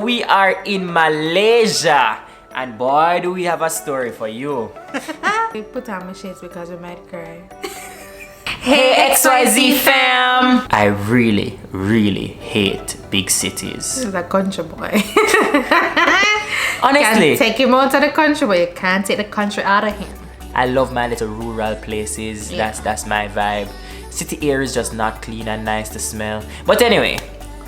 We are in Malaysia, and boy do we have a story for you. We put on my shades because we might cry. Hey XYZ fam! I really hate big cities. This is a country boy. Honestly, You can take him out of the country, but you can't take the country out of him. I love my little rural places. Yeah. That's my vibe. City air is just not clean and nice to smell. But anyway,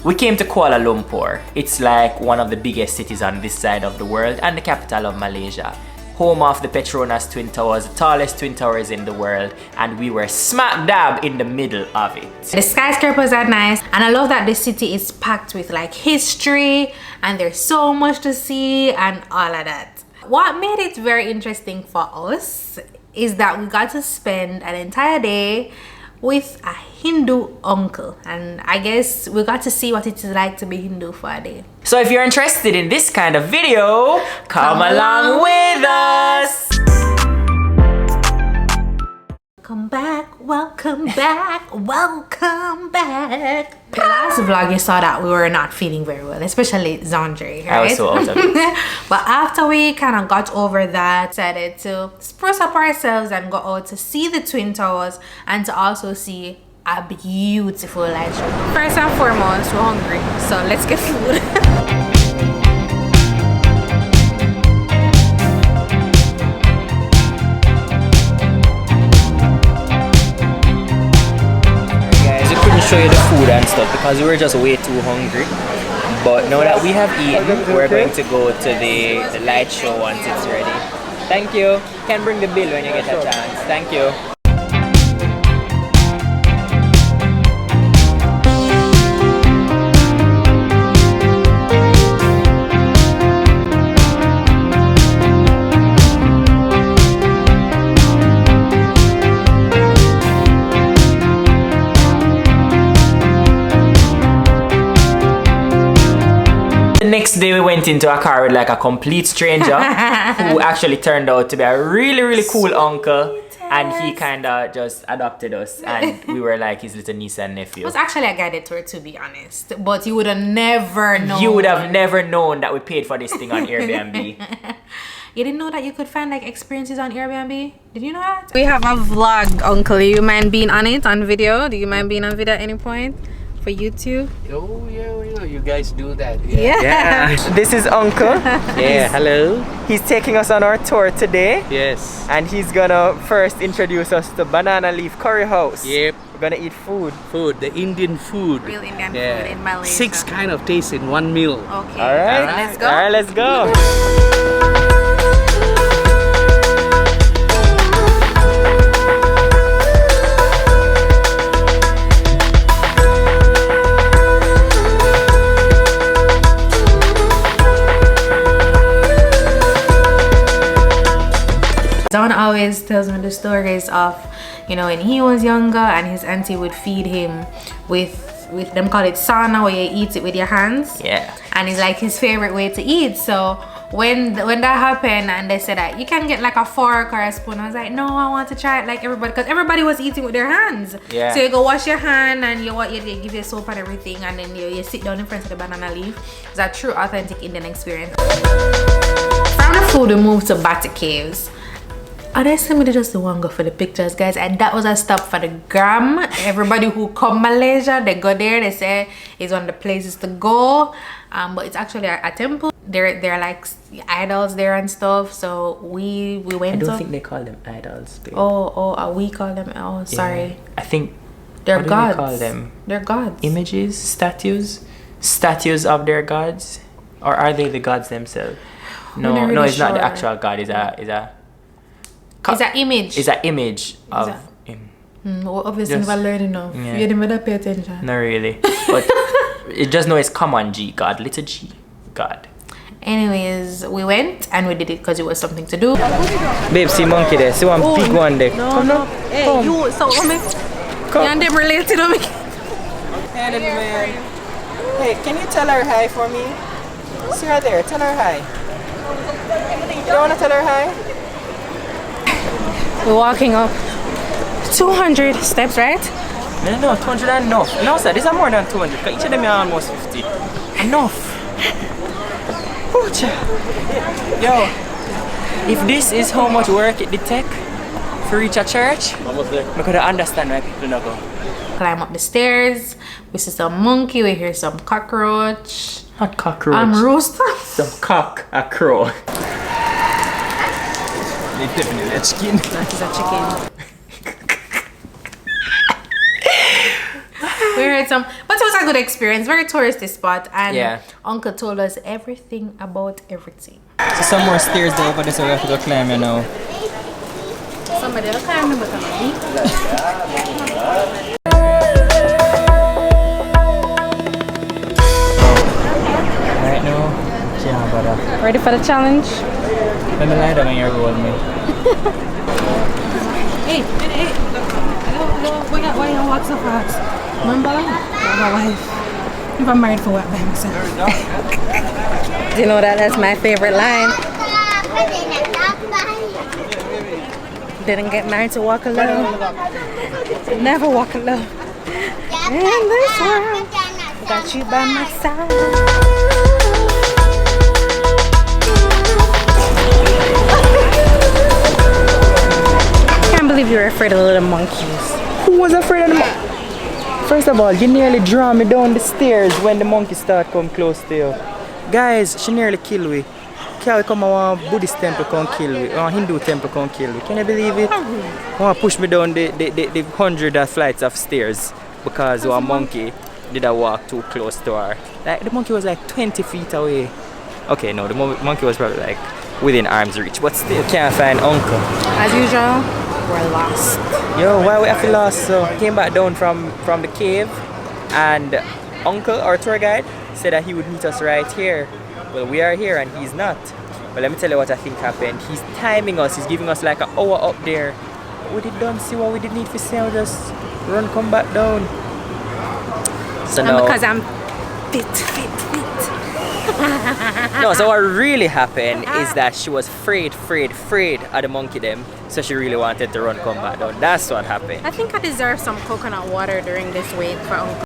we came to Kuala Lumpur. It's like one of the biggest cities on this side of the world and the capital of Malaysia. Home of the Petronas Twin Towers, the tallest twin towers in the world, and we were smack dab in the middle of it. The skyscrapers are nice, and I love that the city is packed with like history, and there's so much to see and all of that. What made it very interesting for us is that we got to spend an entire day with a Hindu uncle, and I guess we got to see what it is like to be Hindu for a day. So if you're interested in this kind of video, come along with us! Welcome back. The last vlog you saw that we were not feeling very well, especially Xaundre, right? I was so out of it. But after we kind of got over that, decided to spruce up ourselves and go out to see the Twin Towers and to also see a beautiful light show. First and foremost, we're hungry, so let's get food. Show you the food and stuff because we were just way too hungry, but now that we have eaten, we're going to go to the light show once it's ready. Thank you. You can bring the bill when you get a chance. Thank you. Next day we went into a car with like a complete stranger who actually turned out to be a really cool uncle, and he kind of just adopted us, and we were like his little niece and nephew. It was actually a guided tour, to be honest, but you would have never known. You would have never known that we paid for this thing on Airbnb. You didn't know that you could find like experiences on Airbnb? Did you know that? We have a vlog, uncle. Do you mind being on it, on video? Do you mind being on video at any point for YouTube? Oh yeah, you guys do that. Yeah. This is Uncle. Yeah, hello. He's taking us on our tour today. Yes. And he's gonna first introduce us to Banana Leaf Curry House. Yep. We're gonna eat food. Food, the Indian food. Real Indian food in Malaysia. 6 kind of taste in one meal. Okay. Alright. Let's go. Alright, let's go. Don always tells me the stories of, you know, when he was younger and his auntie would feed him with them call it sana, where you eat it with your hands. Yeah. And it's like his favorite way to eat. So when that happened and they said that you can get like a fork or a spoon, I was like, no, I want to try it like everybody, because everybody was eating with their hands. Yeah. So you go wash your hand and you give you soap and everything, and then you sit down in front of the banana leaf. It's a true authentic Indian experience. From the food we moved to Batu Caves. Honestly, we just want to go for the pictures, guys, and that was a stop for the gram. Everybody who come Malaysia, they go there, they say it's one of the places to go, but it's actually a temple. There are like idols there and stuff, so we went. I don't think they call them idols, babe. We call them, Yeah. Sorry, I think they're gods. What do they call them? They're gods. Images, statues of their gods, or are they the gods themselves? No, really it's not sure. the actual god. It's an image. It's an image of him. Well, obviously Just- never learn enough. Yeah. You never pay attention. Not really, but it just know it's common G god, little G god. Anyways, we went and we did it because it was something to do. Babe, see monkey there. See one big one there. Come now. Hey, come. You so me. Come. You and them related to me. Hey, little man. Hey, can you tell her hi for me? See her there. Tell her hi. You don't want to tell her hi? We're walking up 200 steps, right? No, 200 enough. No, sir, these are more than 200. Each of them are almost 50. Enough. Yo, if this is how much work it did take to reach a church, I could understand why people don't go. Climb up the stairs. We see some monkey. We hear some cockroach. Not cockroach. Rooster. Some cock, a crow. Definitely a chicken. That is a chicken. We heard some, but it was a good experience. Very touristy spot, and Yeah. Uncle told us everything about everything. So some more stairs there over there, so we have to go climb, you know. Somebody else can't remember somebody. Right now, yeah, brother. Ready for the challenge? Let me lie down and you roll me. Hey. Why you walk so fast? Remember? My wife. If I'm married for what by myself. Do you know that's my favorite line? Didn't get married to walk alone. Never walk alone. In this world, got you by my side. I can't believe you're afraid of the little monkeys. Who was afraid of the monkey? First of all, you nearly draw me down the stairs when the monkey start come close to you. Guys, she nearly killed me. Carl come a Buddhist temple come kill me, or Hindu temple come kill me. Can you believe it? Want to push me down the hundred of flights of stairs because one monkey did a walk too close to her. Like the monkey was like 20 feet away. Okay, no, the monkey was probably like within arm's reach, but still can't find Uncle. As usual, we're lost. Yo, why we have to lost? So came back down from the cave, and Uncle, our tour guide, said that he would meet us right here. Well, we are here and he's not. But let me tell you what I think happened. He's timing us. He's giving us like an hour up there. We did done see what we did need to see. We just run, come back down. So And now, because I'm fit. no, so what really happened is that she was afraid of the monkey them. So she really wanted to run, come back down. That's what happened. I think I deserve some coconut water during this wait for Uncle.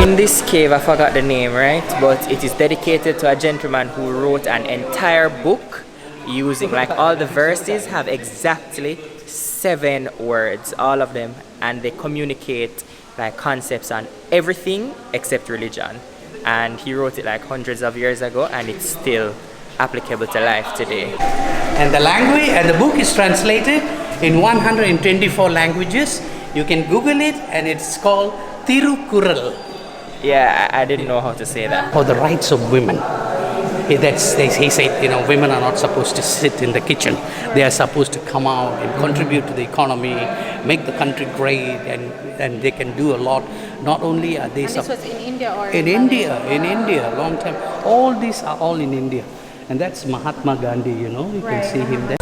In this cave, I forgot the name, right? But it is dedicated to a gentleman who wrote an entire book using, like, all the verses have exactly 7 words, all of them, and they communicate like concepts on everything except religion. And he wrote it like hundreds of years ago, and it's still applicable to life today. And the language and the book is translated in 124 languages. You can Google it, and it's called Tirukural. Yeah, I didn't know how to say that. For the rights of women. He said, women are not supposed to sit in the kitchen. They are supposed to come out and contribute to the economy, make the country great, and they can do a lot. Not only are they... And this was in India or in India, long time. All these are all in India. And that's Mahatma Gandhi, you can see him there.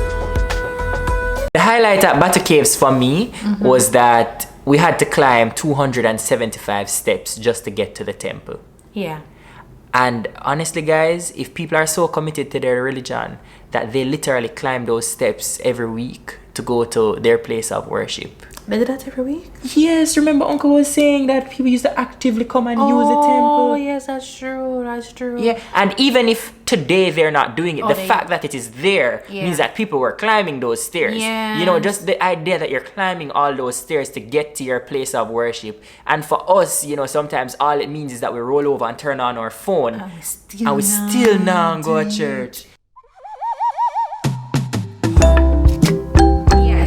The highlight at Batu Caves for me was that we had to climb 275 steps just to get to the temple. Yeah. And honestly, guys, if people are so committed to their religion that they literally climb those steps every week to go to their place of worship. They do that every week? Yes, remember Uncle was saying that people used to actively come and use the temple. Oh, yes, that's true. Yeah, and even if today they're not doing it, Oh, the fact that it is there means that people were climbing those stairs. Yeah. Just the idea that you're climbing all those stairs to get to your place of worship. And for us, sometimes all it means is that we roll over and turn on our phone and we still not go to church.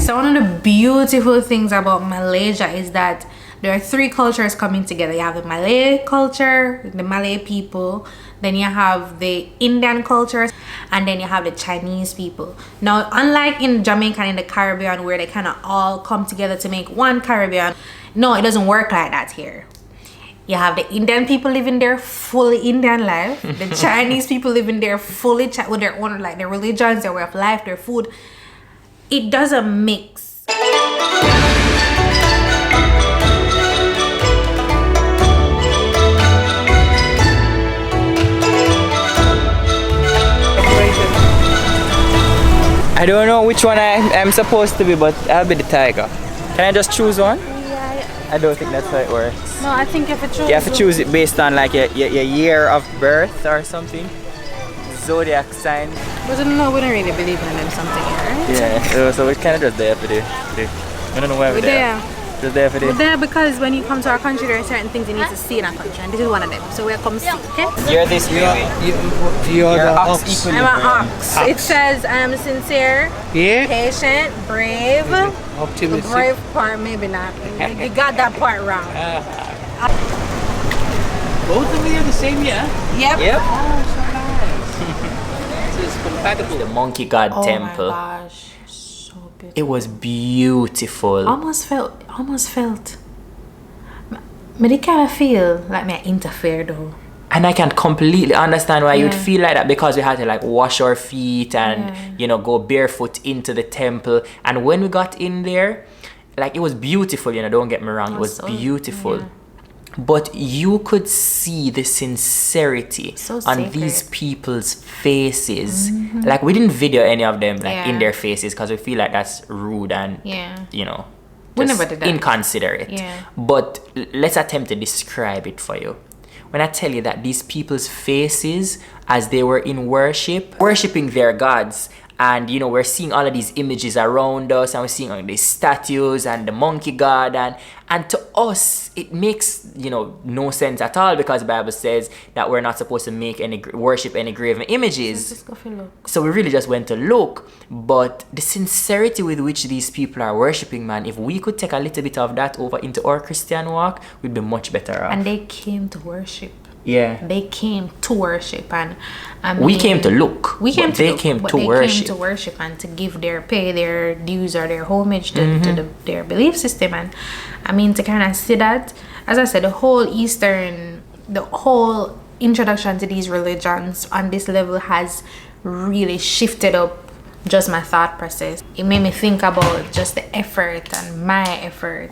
So one of the beautiful things about Malaysia is that there are 3 cultures coming together. You have the Malay culture, the Malay people, then you have the Indian culture, and then you have the Chinese people. Now, unlike in Jamaica and in the Caribbean where they kind of all come together to make one Caribbean, no, it doesn't work like that here. You have the Indian people living their fully Indian life, the Chinese people living their fully with their own, like their religions, their way of life, their food. It doesn't mix. I don't know which one I'm supposed to be, but I'll be the tiger. Can I just choose one? Yeah. I don't think that's how it works. No, I think if it choose. You have to choose it based on like your year of birth or something. Zodiac sign. But no, we don't really believe in them something, right? Yeah, so we kind of just there for the. I don't know why we're there. Just there for the. We're there because when you come to our country, there are certain things you need to see in our country, and this is one of them. So we're come see, okay? You're this baby. You're the ox ox. equally I'm an brave. ox. It says I am sincere, Yeah. patient, brave. The Optimistic. brave part, maybe not. You got that part wrong. Both of you are the same year. Yep. Yep. It's compatible. The monkey god Oh temple. my gosh, so beautiful. It was beautiful. Almost felt. Me kind of feel like me interfere though. And I can completely understand why you'd Yeah. feel like that, because we had to like wash our feet and you know, go barefoot into the temple. And when we got in there, like, it was beautiful, you know, don't get me wrong, it was so- beautiful. yeah. But you could see the sincerity So on these sacred. people's faces. Like, we didn't video any of them like in Yeah. their faces, because we feel like that's rude and Yeah. you know, We just never did that. inconsiderate. Yeah. But let's attempt to describe it for you. When I tell you that these people's faces, as they were in worship, worshiping their gods, and you know, we're seeing all of these images around us, and we're seeing all these statues and the monkey god, and to us it makes, you know, no sense at all, because the Bible says that we're not supposed to make worship any graven images. Just go for a look. So we really just went to look. But the sincerity with which these people are worshiping, man, if we could take a little bit of that over into our Christian walk, we'd be much better off. And they came to worship. Yeah. They came to worship, and I mean, We came to look. We came but to they look, came but to they worship. came to worship and to give their dues or their homage to their belief system. And I mean, to kind of see that, as I said, the whole introduction to these religions on this level has really shifted up just my thought process. It made me think about just the effort and my effort.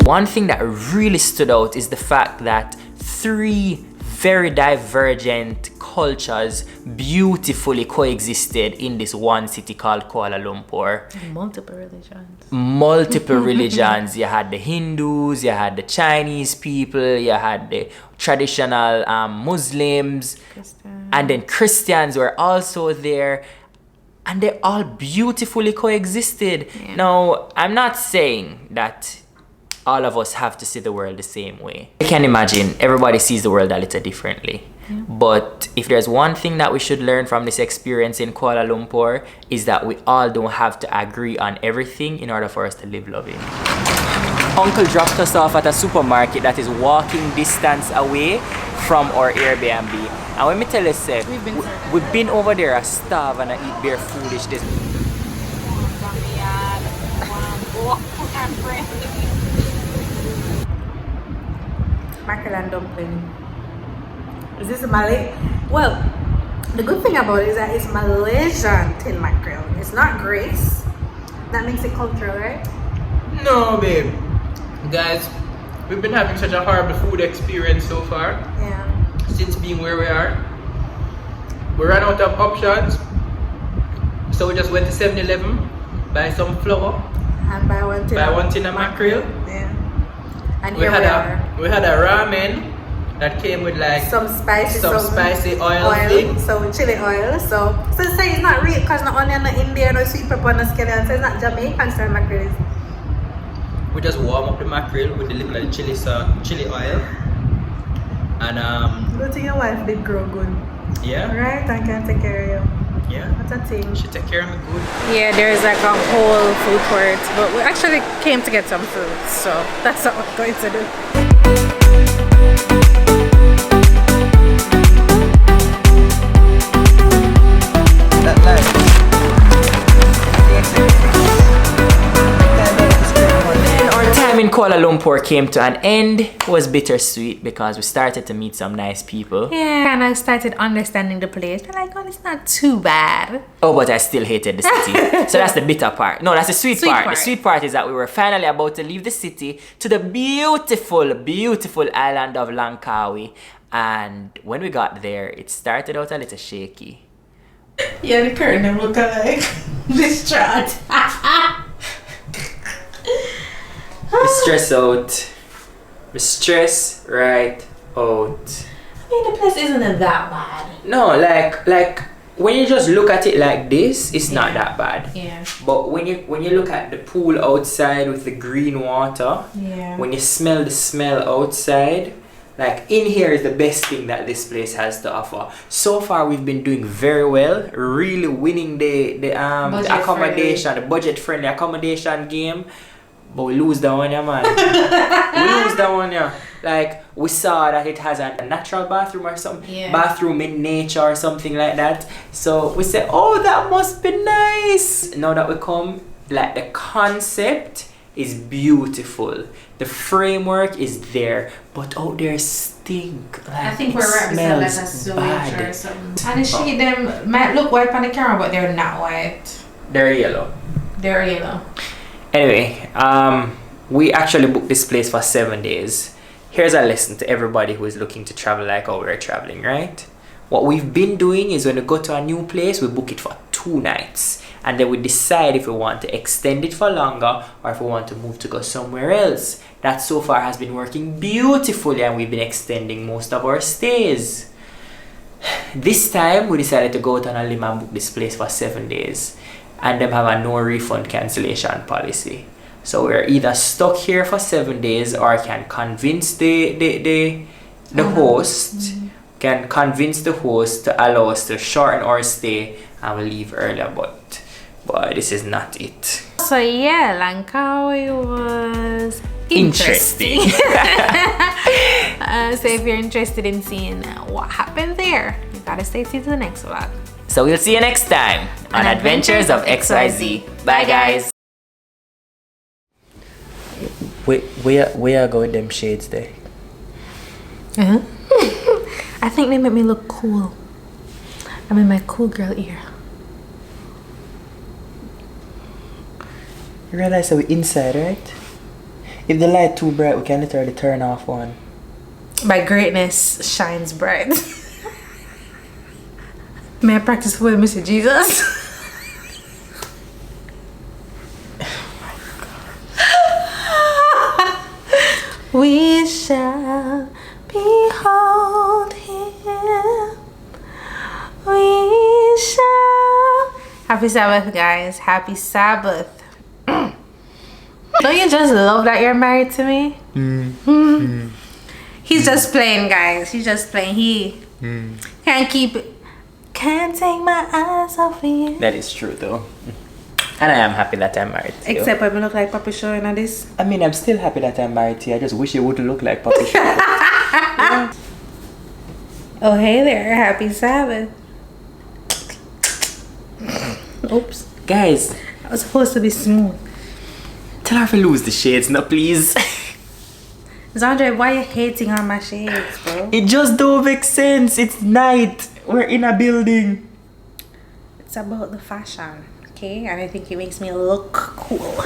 One thing that really stood out is the fact that 3 very divergent cultures beautifully coexisted in this one city called Kuala Lumpur. Multiple religions. Multiple religions. You had the Hindus, you had the Chinese people, you had the traditional Muslims, and then Christians were also there, and they all beautifully coexisted. Yeah. Now, I'm not saying that all of us have to see the world the same way. You can imagine everybody sees the world a little differently. Yeah. But if there's one thing that we should learn from this experience in Kuala Lumpur, is that we all don't have to agree on everything in order for us to live loving. Uncle dropped us off at a supermarket that is walking distance away from our Airbnb. And when me tell you, say, we've been over there a starve and a eat bare foolish. Mackerel and dumpling. Is this Malay? Well, the good thing about it is that it's Malaysian tin mackerel. It's not Grace. That makes it cultural, right? No, babe. Guys, we've been having such a horrible food experience so far Yeah. since being where we are. We ran out of options, so we just went to 7-Eleven, buy some flour, And buy one tin of mackerel. Yeah. And We here had we are. a ramen that came with like Some spicy, spicy oil thing. so chili oil. So say it's not real because no onion, no Indian, no sweet pepper, no scallion. So it's not Jamaican style mackerel. We just warm up the mackerel with a little chili oil, and Good thing your wife did grow good. yeah, Right? And can take care of you. yeah. What's that thing? She take care of me good. Yeah, there's like a whole food court, but we actually came to get some food, so that's what we're going to do. That light. Then our time time in Kuala Lumpur came to an end. It was bittersweet because we started to meet some nice people. Yeah, and I started understanding the place. I'm like, oh, it's not too bad. Oh, but I still hated the city. So that's the bitter part. No, that's the sweet part. The sweet part is that we were finally about to leave the city to the beautiful, beautiful island of Langkawi. And when we got there, it started out a little shaky. Yeah, the curtain them look like distraught. We stress out. We stress right out. I mean, the place isn't that bad. No, like when you just look at it like this, it's not that bad. Yeah. But when you look at the pool outside with the green water, yeah. when you smell the smell outside, like in here is the best thing that this place has to offer. So far we've been doing very well, really winning the accommodation, the budget friendly accommodation game. But we lose that one, yeah, man. We lose that one, yeah. Like, we saw that it has a natural bathroom or something. Yeah. Bathroom in nature or something like that. So we said, oh, that must be nice. Now that we come, like, the concept is beautiful. The framework is there. But out there stink. Like, I think we're right beside like a sewage or something. And the shade them might look white on the camera, but they're not white. They're yellow. They're yellow. Anyway, we actually booked this place for 7 days. Here's a lesson to everybody who is looking to travel like how we're traveling, right? What we've been doing is when we go to a new place, we book it for 2 nights. And then we decide if we want to extend it for longer or if we want to move to go somewhere else. That so far has been working beautifully and we've been extending most of our stays. This time, we decided to go out on a limb and book this place for 7 days. And them have a no refund cancellation policy. So we're either stuck here for 7 days or can convince the host, can convince the host to allow us to shorten our stay and we'll leave earlier, but this is not it. So yeah, Langkawi was interesting. So if you're interested in seeing what happened there, you gotta stay tuned to the next vlog. So we'll see you next time on Adventures of XYZ. Bye guys. Where I go with them shades there? I think they make me look cool. I'm in my cool girl ear. You realize that we're inside, right? If the light too bright, we can literally turn off one. My greatness shines bright. May I practice for Mr. Jesus? We shall behold him. We shall. Happy Sabbath, guys. Happy Sabbath. Don't you just love that you're married to me? He's just playing, guys. He's just playing. He can't keep it. Can't take my eyes off of you. That is true though. And I am happy that I'm married to you. Except when we look like Papi Show and this. I mean, I'm still happy that I'm married to you. I just wish you wouldn't look like Papi Show. Yeah. Oh, hey there. Happy Sabbath. Oops. Guys, I was supposed to be smooth. tell her to lose the shades now, please. Xaundre, why are you hating on my shades, bro? It just don't make sense. It's night. We're in a building. It's about the fashion, okay? And I think it makes me look cool.